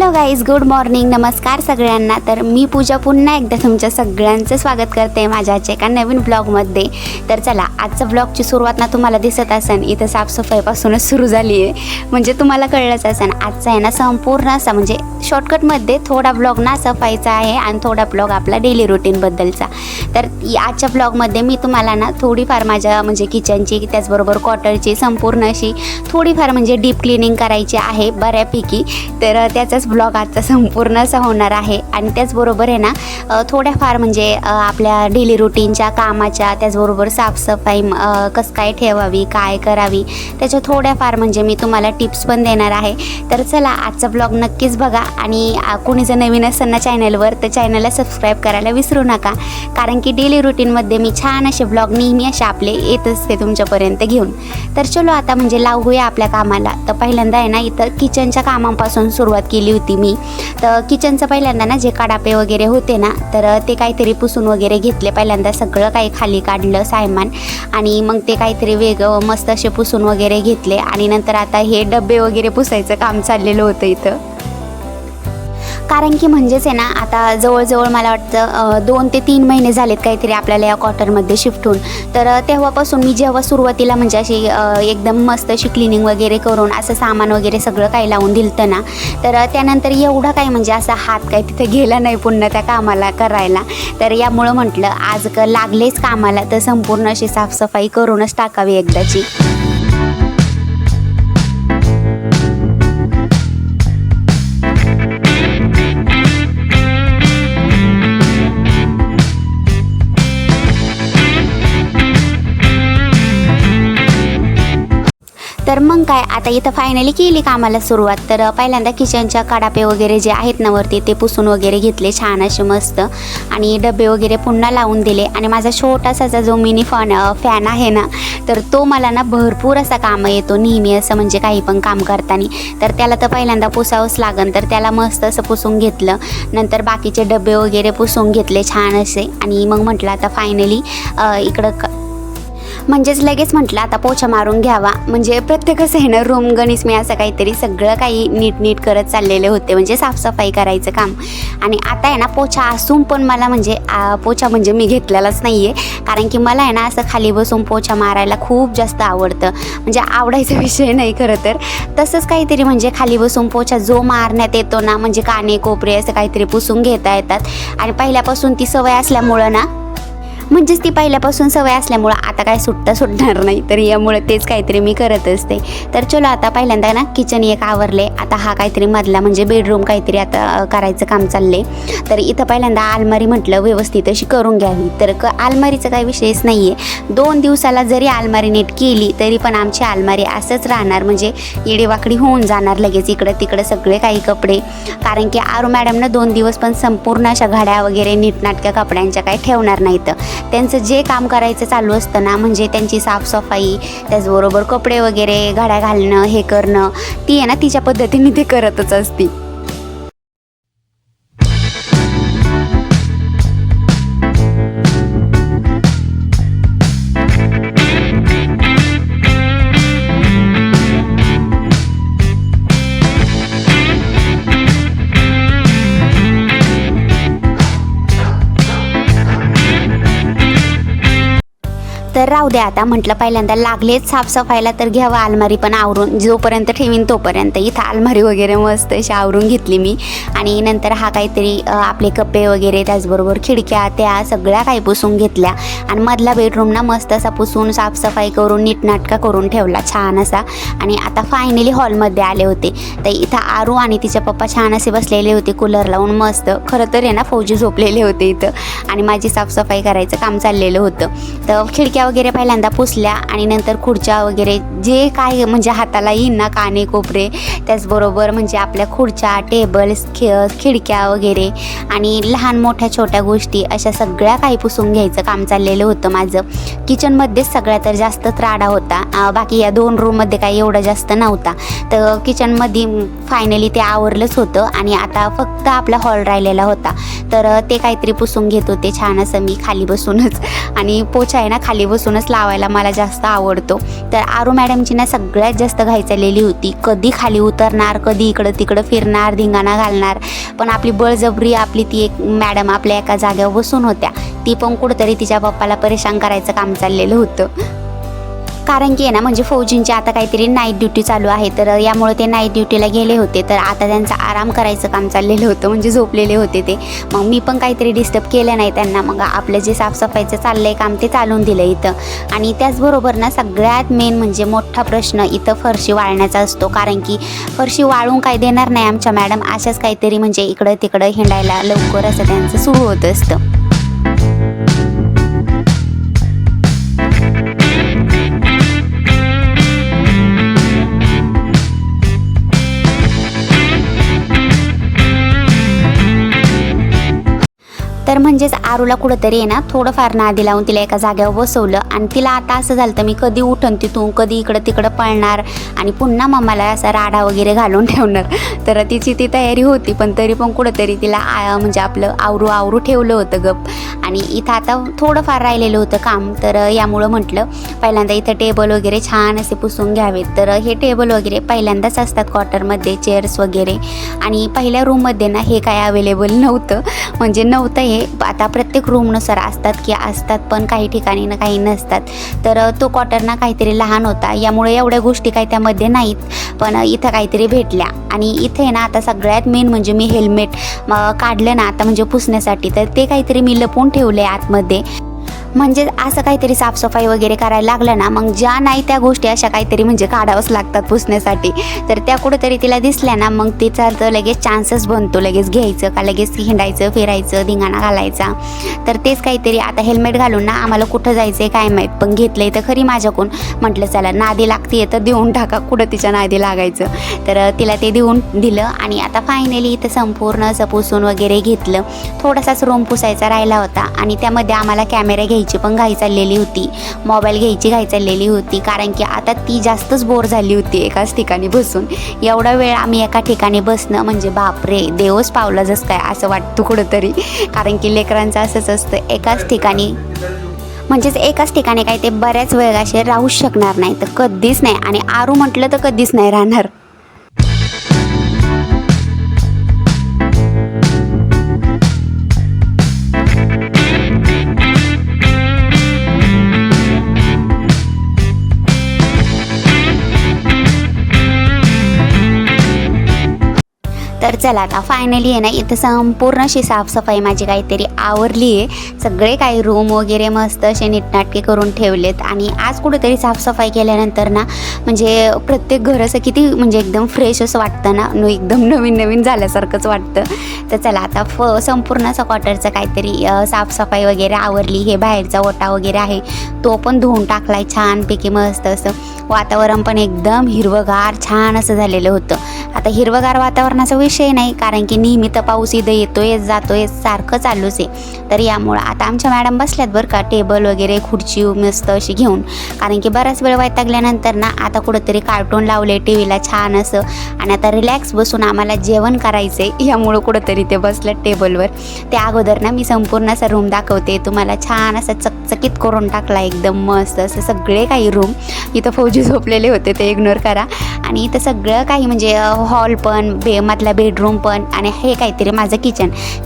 Hello guys, good morning, नमस्कार सगळ्यांना। तर मी पूजा पुन्हा एकदा तुमच्या सगळ्यांचं स्वागत करते माझ्या आजच्या एका नवीन ब्लॉगमध्ये। तर चला, आजचा ब्लॉगची सुरुवात ना तुम्हाला दिसत असेल इथं साफसफाईपासूनच सुरू झाली आहे। म्हणजे तुम्हाला कळलंच असेल आजचा आहे ना संपूर्ण असा म्हणजे शॉर्टकटमध्ये थोडा ब्लॉग ना सफाईचा आहे आणि थोडा ब्लॉग आपला डेली रुटीनबद्दलचा। तर आजच्या ब्लॉगमध्ये मी तुम्हाला ना थोडीफार माझ्या म्हणजे किचनची त्याचबरोबर क्वार्टरची संपूर्ण अशी थोडीफार म्हणजे डीप क्लिनिंग करायची आहे बऱ्यापैकी। तर त्याचाच ब्लॉग आजचा संपूर्ण असा होणार आहे। आणि त्याचबरोबर आहे ना थोड्याफार म्हणजे आपल्या डेली रुटीनच्या कामाच्या त्याचबरोबर साफसफाई कसं काय ठेवावी, काय करावी, त्याच्या थोड्याफार म्हणजे मी तुम्हाला टिप्स पण देणार आहे। तर चला, आजचा ब्लॉग नक्कीच बघा आणि कोणी जर नवीन असेल ना चॅनलवर तर चॅनलला सबस्क्राईब करायला विसरू नका, कारण की डेली रुटीनमध्ये मी छान असे ब्लॉग नेहमी असे आपले येत असते तुमच्यापर्यंत घेऊन। तर चलो आता म्हणजे लागूया आपल्या कामाला। तर पहिल्यांदा आहे ना इथं किचनच्या कामापासून सुरुवात केली होती मी। तर किचनचं पहिल्यांदा ना जे कडापे वगैरे होते ना तर ते काहीतरी पुसून वगैरे घेतले। पहिल्यांदा सगळं काही खाली काढलं सामान आणि मग ते काहीतरी वेगळं मस्त असे पुसून वगैरे घेतले। आणि नंतर आता हे डबे वगैरे पुसायचं काम चाललेलं होतं इथं, कारण की म्हणजेच आहे ना आता जवळजवळ मला वाटतं 2 ते 3 महिने झालेत काहीतरी आपल्याला या क्वार्टरमध्ये शिफ्ट होऊन। तर तेव्हापासून मी जेव्हा सुरुवातीला म्हणजे अशी एकदम मस्त अशी क्लिनिंग वगैरे करून असं सामान वगैरे सगळं काही लावून दिलतं ना, तर त्यानंतर एवढा काही म्हणजे असा हात काही तिथे गेला नाही पुन्हा त्या कामाला करायला। तर यामुळं म्हटलं आज लागलेच कामाला तर संपूर्ण अशी साफसफाई करूनच टाकावी एकदाची। तर मग काय, आता इथं फायनली केली कामाला सुरुवात। तर पहिल्यांदा किचनच्या कडापे वगैरे जे आहेत ना वरती ते पुसून वगैरे घेतले छान असे मस्त, आणि डबे वगैरे पुन्हा लावून दिले। आणि माझा छोटासा जो मिनी फॅन आहे ना तर तो मला ना भरपूर असा काम येतो नेहमी असं म्हणजे काही पण काम करताना। तर त्याला तर पहिल्यांदा पुसावंच लागन, तर त्याला मस्त असं पुसून घेतलं। नंतर बाकीचे डबे वगैरे पुसून घेतले छान असे। आणि मग म्हटलं आता फायनली इकडं म्हणजेच लगेच म्हटलं आता पोछा मारून घ्यावा। म्हणजे प्रत्येकच आहे ना रूम गणिस मी असं काहीतरी सगळं काही नीट करत चाललेले होते म्हणजे साफसफाई करायचं काम। आणि आता आहे ना पोछा असून पण मला म्हणजे पोछा म्हणजे मी घेतलेलाच नाही आहे, कारण की मला आहे ना असं खाली बसून पोछा मारायला खूप जास्त आवडतं। म्हणजे आवडायचा विषय नाही खरं तर, तसंच काहीतरी म्हणजे खाली बसून पोछा जो मारण्यात येतो ना म्हणजे काने कोपरे असं काहीतरी पुसून घेता येतात। आणि पहिल्यापासून ती सवय असल्यामुळं ना म्हणजेच ती पहिल्यापासून सवय असल्यामुळं आता काय सुटणार नाही, तर यामुळे तेच काहीतरी मी करत असते। तर चलो आता पहिल्यांदा ना किचन एक आवरले। आता हा काहीतरी मधला म्हणजे बेडरूम काहीतरी आता करायचं काम चालले। तर इथं पहिल्यांदा आलमारी म्हटलं व्यवस्थित अशी करून घ्यावी। तर आलमारीचा काही विषयच नाही आहे, 2 दिवसाला जरी आलमारी नीट केली तरी पण आमची आलमारी असंच राहणार, म्हणजे येडेवाकडी होऊन जाणार लगेच इकडं तिकडं सगळे काही कपडे। कारण की आरू मॅडमनं 2 दिवस पण संपूर्ण अशा घड्या वगैरे नीटनाटक्या कपड्यांच्या काही ठेवणार नाहीत। त्यांचं जे काम करायचं चालू असतं ना म्हणजे त्यांची साफसफाई त्याचबरोबर कपडे वगैरे घड्या घालणं हे करणं ती आहे ना तिच्या पद्धतीने ते करतच असते। तर राहू द्या, आता म्हटलं पहिल्यांदा लागलेच साफसफाईला तर घ्यावं आलमारी पण आवरून, जोपर्यंत ठेवीन तोपर्यंत। इथं आलमारी वगैरे मस्त अशी आवरून घेतली मी। आणि नंतर हा काहीतरी आपले कप्पे वगैरे त्याचबरोबर खिडक्या त्या सगळ्या काही पुसून घेतल्या। आणि मधला बेडरूम ना मस्त असा पुसून साफसफाई करून नीटनाटका करून ठेवला छान असा। आणि आता फायनली हॉलमध्ये आले होते। तर इथं आरू आणि तिचे पप्पा छान असे बसलेले होते कूलर लावून मस्त। खरं तर आहे ना फौजी झोपलेले होते इथं आणि माझी साफसफाई करायचं काम चाललेलं होतं। तर खिडक्या वगैरे पहिल्यांदा पुसल्या आणि नंतर खुर्च्या वगैरे जे काय म्हणजे हाताला येईन ना काने कोपरे त्याचबरोबर म्हणजे आपल्या खुर्च्या टेबल्स खिडक्या वगैरे आणि लहान मोठ्या छोट्या गोष्टी अशा सगळ्या काही पुसून घ्यायचं काम चाललेलं होतं माझं। किचनमध्येच सगळ्यात तर जास्त त्राडा होता, बाकी या 2 रूममध्ये काही एवढा जास्त नव्हता। तर किचनमध्ये फायनली ते आवरलंच होतं आणि आता फक्त आपला हॉल राहिलेला होता। तर ते काहीतरी पुसून घेत होते छान असं मी खाली बसूनच। आणि पोछा आहे ना खाली बसून पहिल्यापासूनच लावायला मला जास्त आवडतो. तर आरू मॅडमची ना सगळ्यात जास्त घाई चाललेली होती. कधी खाली उतरणार, कधी इकडं तिकडं फिरणार, धिंगाणा घालणार. पण आपली बळजबरी आपली ती एक मॅडम आपल्या एका जागेवर बसून होत्या. ती पण कुठंतरी तिच्या पप्पाला परेशान करायचं काम चाललेलं होतं. कारण की आहे ना म्हणजे फौजींची आता काहीतरी नाईट ड्युटी चालू आहे. तर यामुळे ते नाईट ड्युटीला गेले होते. तर आता त्यांचं आराम करायचं काम चाललेलं होतं, म्हणजे झोपलेले होते ते. मग मी पण काहीतरी डिस्टर्ब केलं नाही त्यांना. मग आपलं जे साफसफाईचं चाललं आहे काम ते चालून दिलं इथं. आणि त्याचबरोबर ना सगळ्यात मेन म्हणजे मोठा प्रश्न इथं फरशी वाळण्याचा असतो. कारण की फरशी वाळून काय देणार नाही आमच्या मॅडम, अशाच काहीतरी म्हणजे इकडं तिकडं हिंडायला लवकर असं त्यांचं सुरू होत असतं. तर म्हणजेच आरूला कुठंतरी आहे ना थोडंफार नादी लावून तिला एका जागेवर बसवलं. आणि तिला आता असं झालं तर मी कधी उठन तिथून, कधी इकडं तिकडं पळणार आणि पुन्हा मम्माला असा राडा वगैरे घालून ठेवणार. तर तिची ती तयारी होती, पण तरी पण कुठंतरी तिला म्हणजे आपलं आवरू ठेवलं होतं गप. आणि इथं आता थोडंफार राहिलेलं होतं काम. तर यामुळं म्हटलं पहिल्यांदा इथं टेबल वगैरे छान असे पुसून घ्यावेत. तर हे टेबल वगैरे पहिल्यांदाच असतात क्वार्टरमध्ये, चेअर्स वगैरे. आणि पहिल्या रूममध्ये ना हे काय अवेलेबल नव्हतं, म्हणजे नव्हतं हे. आता प्रत्येक रूमनुसार असतात की असतात, पण काही ठिकाणी ना काही नसतात. तर तो क्वार्टर ना काहीतरी लहान होता, यामुळे एवढ्या गोष्टी काही त्यामध्ये नाहीत. पण इथं काहीतरी भेटल्या. आणि इथे ना आता सगळ्यात मेन म्हणजे मी हेल्मेट काढलं ना आता म्हणजे पुसण्यासाठी, तर ते काहीतरी मी लपवून ठेवले आतमध्ये. म्हणजे असं काहीतरी साफसफाई वगैरे करायला लागलं ना, मग ज्या नाही त्या गोष्टी अशा काहीतरी म्हणजे काढावंच लागतात पुसण्यासाठी. तर त्या कुठंतरी तिला दिसल्या ना, मग तिचा तर लगेच चान्सच बनतो लगेच घ्यायचं का लगेच हिंडायचं फिरायचं धिंगाणा घालायचा. तर तेच काहीतरी आता हेल्मेट घालून ना आम्हाला कुठं जायचं आहे काय माहीत, पण घेतलंय तर खरी माझ्याकडून. म्हटलं चला नादी लागते तर देऊन टाका, कुठं तिच्या नादी लागायचं. तर तिला ते देऊन दिलं. आणि आता फायनली इथं संपूर्ण असं पुसून वगैरे घेतलं. थोडासाच रूम पुसायचा राहिला होता. आणि त्यामध्ये आम्हाला कॅमेरा घ्यायची पण घाई चाललेली होती, मोबाईल घ्यायची घाई चाललेली होती. कारण की आता ती जास्तच बोर झाली होती एकाच ठिकाणी बसून. एवढा वेळ आम्ही एका ठिकाणी बसणं म्हणजे बापरे देवच पावला जसं काय असं वाटतं कुठंतरी. कारण की लेकरांचं असंच असतं, एकाच ठिकाणी म्हणजेच एकाच ठिकाणी काही ते बऱ्याच वेळ असे राहूच शकणार नाही, तर कधीच नाही. आणि आरू म्हटलं तर कधीच नाही राहणार. तर चला आता फायनली आहे ना इथं संपूर्ण अशी साफसफाई माझी काहीतरी आवरली आहे. सगळे काही रूम वगैरे मस्त असे नीटनाटके करून ठेवलेत. आणि आज कुठेतरी साफसफाई केल्यानंतर ना म्हणजे प्रत्येक घर असं किती म्हणजे एकदम फ्रेश असं वाटतं ना, एकदम नवीन नवीन झाल्यासारखंच वाटतं. तर चला आता संपूर्ण असं क्वार्टरचं काहीतरी साफसफाई वगैरे आवरली. हे बाहेरचा ओटा वगैरे आहे तो पण धुवून टाकलाय छानपैकी. मस्त असं वातावरण पण एकदम हिरवगार छान असं झालेलं होतं. आता हिरवगार वातावरणाचा विषय नाही, कारण की नेहमी तर पाऊस इथं येतोय जातोय सारखं चालूच आहे. तर यामुळं आता आमच्या मॅडम बसल्यात बरं का, टेबल वगैरे खुर्ची मस्त अशी घेऊन. कारण की बराच वेळ वैतागल्यानंतर ना आता कुठंतरी कार्टून लावले टीव्हीला छान असं. आणि आता रिलॅक्स बसून आम्हाला जेवण करायचं आहे, यामुळं कुठंतरी ते बसलं टेबलवर. त्या अगोदर ना मी संपूर्ण असा रूम दाखवते तुम्हाला. छान असं चकचकीत करून टाकला एकदम मस्त असं सगळे काही रूम. इथं फौजी झोपलेले होते ते इग्नोर करा. आणि इथं सगळं काही म्हणजे हॉल पण मधला बेडरूम पण. आणि हे काहीतरी माझं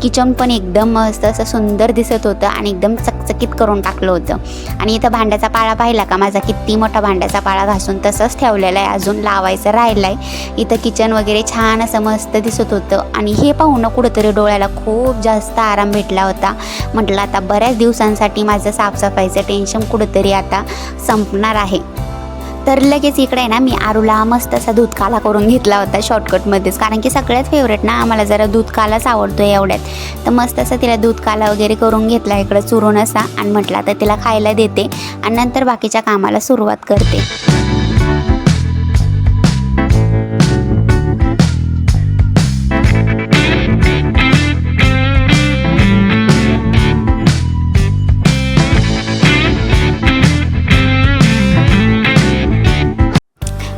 किचन पण एकदम मस्त असं सुंदर दिसत होतं आणि एकदम चकचकीत करून टाकलं होतं. आणि इथं भांड्याचा पाळा पाहिला का माझा, किती मोठा भांड्याचा पाळा घासून तसंच ठेवलेला आहे, अजून लावायचं राहिलं आहे. इथं किचन वगैरे छान असं मस्त दिसत होतं. आणि हे पाहून कुठंतरी डोळ्याला खूप जास्त आराम भेटला होता. म्हटलं आता बऱ्याच दिवसांसाठी माझं साफसफाईचं टेन्शन कुठंतरी आता संपणार आहे. तर लगेच इकडे आहे ना मी आरूला मस्त असा दूध काला करून घेतला होता शॉर्टकटमध्येच. कारण की सगळ्यात फेवरेट ना आम्हाला जरा दूध कालाच आवडतो एवढ्यात. तर मस्त असं तिला दूध काला वगैरे करून घेतला इकडं चुरून असा. आणि म्हटलं आता तिला खायला देते आणि नंतर बाकीच्या कामाला सुरुवात करते.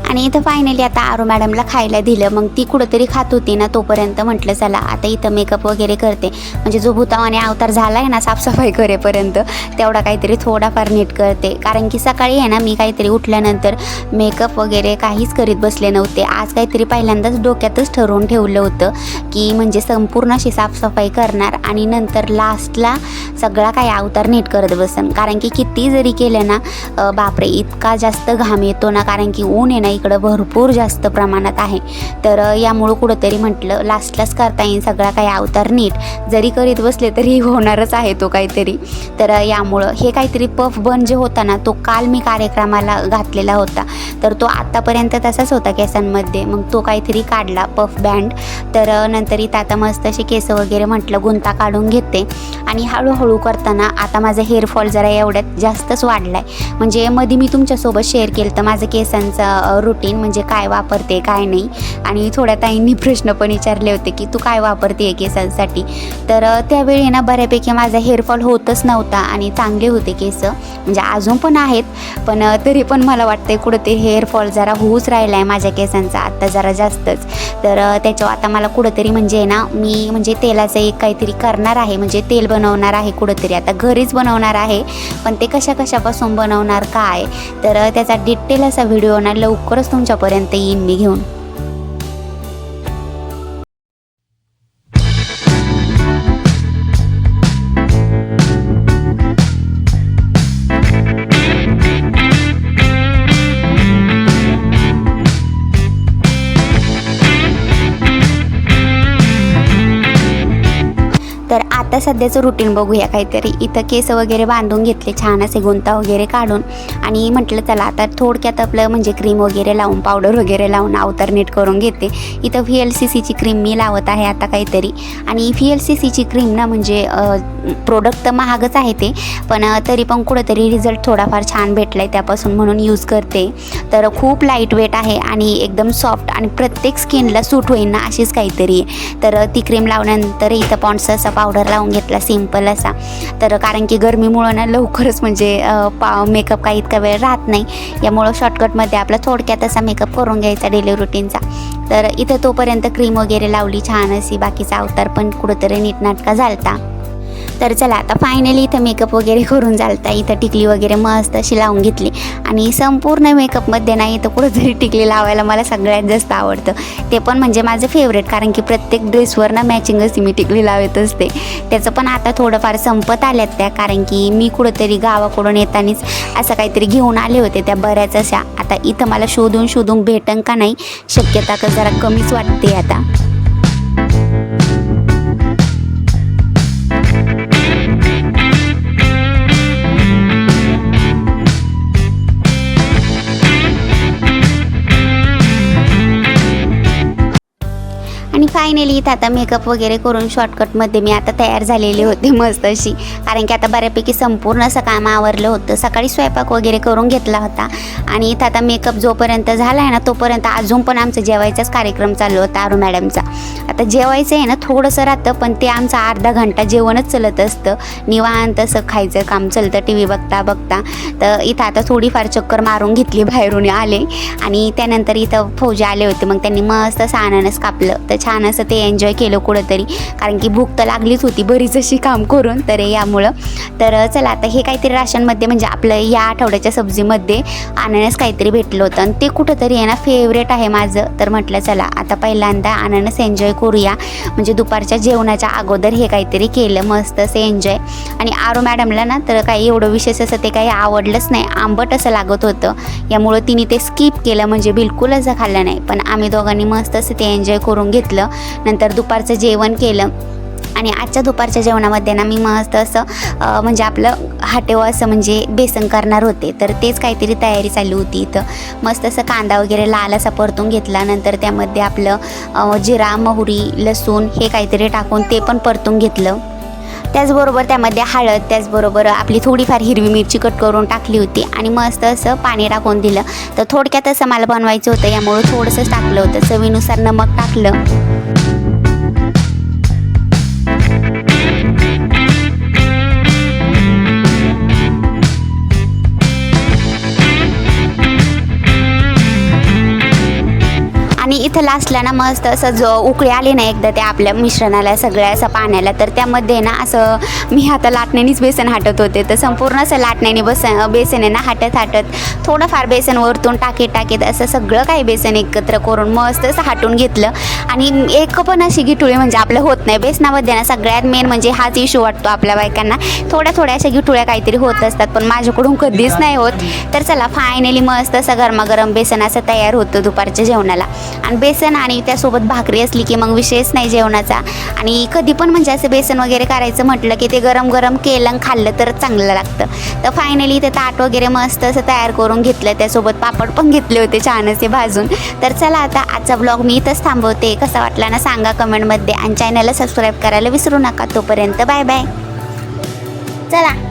आणि इथं फायनली आता आरू मॅडमला खायला दिलं. मग ती कुठंतरी खात होती ना, तोपर्यंत म्हटलं चला आता इथं मेकअप वगैरे करते. म्हणजे जो भूतावाने अवतार झाला आहे ना साफसफाई करेपर्यंत, तेवढा काहीतरी थोडाफार नीट करते. कारण की सकाळी आहे ना मी काहीतरी उठल्यानंतर मेकअप वगैरे काहीच करीत बसले नव्हते. आज काहीतरी पहिल्यांदाच डोक्यातच ठरवून ठेवलं होतं की म्हणजे संपूर्ण अशी साफसफाई करणार आणि नंतर लास्टला सगळा काही अवतार नीट करत बसन. कारण की किती जरी केलं ना बापरे इतका जास्त घाम येतो ना, कारण की ऊन आहे ना इकडं भरपूर जास्त प्रमाणात आहे. तर यामुळं कुठंतरी म्हटलं लास्टलाच करता येईल सगळा काही अवतार नीट. जरी करीत बसले तरी होणारच आहे तो काहीतरी. तर यामुळं हे काहीतरी पफ बन जे होता ना तो काल मी कार्यक्रमाला घातलेला होता. तर तो आत्तापर्यंत तसाच होता केसांमध्ये. मग तो काहीतरी काढला पफ बँड. तर नंतर इथं आता मस्त असे केस वगैरे म्हटलं गुंता काढून घेते. आणि हळूहळू करताना आता माझा हेअरफॉल जरा एवढ्यात जास्तच वाढला आहे. म्हणजे मध्ये मी तुमच्यासोबत शेअर केलं तर माझं केसांचं रुटीन म्हणजे काय वापरते काय नाही. आणि थोड्या ताईंनी प्रश्न पण विचारले होते की तू काय वापरते केसांसाठी. तर त्यावेळी ना बऱ्यापैकी माझा हेअरफॉल होतच नव्हता आणि चांगले होते केस. म्हणजे अजून पण आहेत, पण तरी पण मला वाटतं कुठं ते हेअरफॉल जरा होऊच राहिला आहे माझ्या केसांचा आत्ता जरा जास्तच. तर त्याच्यावर आता मला कुठंतरी म्हणजे ना मी म्हणजे तेलाचं एक काहीतरी करणार आहे. म्हणजे तेल बनवणार आहे कुठंतरी, आता घरीच बनवणार आहे. पण ते कशापासून बनवणार काय, तर त्याचा डिटेल असा व्हिडिओ ना लवकरच तुमच्यापर्यंत येईन मी घेऊन. तर आता सध्याचं रुटीन बघूया काहीतरी. इथं केस वगैरे बांधून घेतले छान असे गुंता वगैरे काढून. आणि म्हटलं चला आता थोडक्यात आपलं म्हणजे क्रीम वगैरे लावून पावडर वगैरे लावून अवतार नीट करून घेते. इथं VLCCची क्रीम मी लावत आहे आता काहीतरी. आणि VLCCची क्रीम ना म्हणजे प्रोडक्ट तर महागच आहे ते, पण तरी पण कुठंतरी रिझल्ट थोडाफार छान भेटला आहे त्यापासून म्हणून यूज करते. तर खूप लाईट वेट आहे आणि एकदम सॉफ्ट आणि प्रत्येक स्किनला सूट होईल ना अशीच काहीतरी आहे. तर ती क्रीम लावल्यानंतर इथं पॉन्ड्स असा पावडर लावून घेतला सिम्पल असा. तर कारण की गरमीमुळं ना लवकरच म्हणजे मेकअप काही इतका वेळ राहत नाही, यामुळं शॉर्टकटमध्ये आपला थोडक्यात असा मेकअप करून घ्यायचा डेली रुटीनचा. तर इथं तोपर्यंत क्रीम वगैरे लावली छान अशी, बाकीचा अवतार पण कुठंतरी नीटनाटका झालता. तर चला आता फायनली इथं मेकअप वगैरे करून झालता. इथं टिकली वगैरे मस्त अशी लावून घेतली. आणि संपूर्ण मेकअपमध्ये नाही इथं कुठंतरी टिकली लावायला मला सगळ्यात जास्त आवडतं. ते पण म्हणजे माझं फेवरेट, कारण की प्रत्येक ड्रेसवर ना मॅचिंग अशी मी टिकली लावत असते. त्याचं पण आता थोडंफार संपत आल्यात त्या, कारण की मी कुठंतरी गावाकडून येतानीच असं काहीतरी घेऊन आले होते त्या बऱ्याच अशा. आता इथं मला शोधून भेटन का नाही, शक्यता का जरा कमीच वाटते आता. आणि फायनली इथं आता मेकअप वगैरे करून शॉर्टकटमध्ये मी आता तयार झालेले होते मस्त अशी. कारण की आता बऱ्यापैकी संपूर्ण असं काम आवरलं होतं. सकाळी स्वयंपाक वगैरे करून घेतला होता. आणि इथं आता मेकअप जोपर्यंत झाला आहे ना तोपर्यंत अजून पण आमचा जेवायचाच कार्यक्रम चालू होता आरू मॅडमचा. आता जेवायचं आहे ना थोडंसं राहतं, पण ते आमचं अर्धा घंटा जेवणच चलत असतं. निवांत असं खायचं काम चलतं TV बघता बघता. तर इथं आता थोडीफार चक्कर मारून घेतली, बाहेरून आले. आणि त्यानंतर इथं फौजी आले होते, मग त्यांनी मस्त असं अननस कापलं. तर छान असं ते एन्जॉय केलं कुठंतरी, कारण की भूक तर लागलीच होती बरीच अशी काम करून. तर यामुळं तर चला आता हे काहीतरी राशनमध्ये म्हणजे आपलं या आठवड्याच्या सब्जीमध्ये अननस काहीतरी भेटलं होतं आणि ते कुठंतरी आहे ना फेवरेट आहे माझं. तर म्हटलं चला आता पहिल्यांदा अननस एन्जॉय करूया. म्हणजे दुपारच्या जेवणाच्या अगोदर हे काहीतरी केलं मस्त असं एन्जॉय. आणि आरू मॅडमला ना तर काही एवढं विशेष असं ते काही आवडलंच नाही, आंबट असं लागत होतं. यामुळं तिने ते स्किप केलं, म्हणजे बिलकुल असं खाल्लं नाही. पण आम्ही दोघांनी मस्त असं ते एन्जॉय करून घेतलं. नंतर दुपारचं जेवण केलं. आणि आजच्या दुपारच्या जेवणामध्ये ना मी मस्त असं म्हणजे आपलं हाटेव असं म्हणजे बेसन करणार होते. तर तेच काहीतरी तयारी चालू होती. इथं मस्त असं कांदा वगैरे लाल असा परतून घेतला. नंतर त्यामध्ये आपलं जिरा मोहरी लसूण हे काहीतरी टाकून ते पण परतून घेतलं. त्याचबरोबर त्यामध्ये हळद, त्याचबरोबर आपली थोडीफार हिरवी मिरची कट करून टाकली होती. आणि मस्त असं पाणी टाकून दिलं. तर थोडक्यात असं मला बनवायचं होतं, यामुळे थोडंसंच टाकलं होतं. चवीनुसार नमक टाकलं. इथं लास्टला ना मस्त असं जो उकळी आली ना एकदा त्या आपल्या मिश्रणाला सगळ्या असं पाण्याला, तर त्यामध्ये ना असं मी आता लाटण्यानीच बेसन हाटत होते. तर संपूर्ण असं लाटण्याने बेसन आहे ना हाटत थोडंफार बेसन वरतून टाकीत असं सगळं काही बेसन एकत्र करून मस्त असं हाटून घेतलं. आणि एक पण अशी गिठुळी म्हणजे आपलं होत नाही बेसनामध्ये ना. सगळ्यात मेन म्हणजे हाच इश्यू वाटतो आपल्या बायकांना, थोड्या अशा गिठुळ्या काहीतरी होत असतात, पण माझ्याकडून कधीच नाही होत. तर चला फायनली मस्त असं गरमागरम बेसन असं तयार होतं दुपारच्या जेवणाला. आणि बेसन आणि त्यासोबत भाकरी असली की मग विषयच नाही जेवणाचा. आणि कधी पण म्हणजे असं बेसन वगैरे करायचं म्हटलं की ते गरम गरम केलं आणि खाल्लं तर चांगलं लागतं. तर फायनली ते ताट वगैरे मस्त असं तयार करून घेतलं, त्यासोबत पापड पण घेतले होते छान असे भाजून. तर चला आता आजचा ब्लॉग मी इथंच थांबवते. कसा वाटला ना सांगा कमेंटमध्ये, आणि चॅनलला सबस्क्राईब करायला विसरू नका. तोपर्यंत बाय बाय. चला.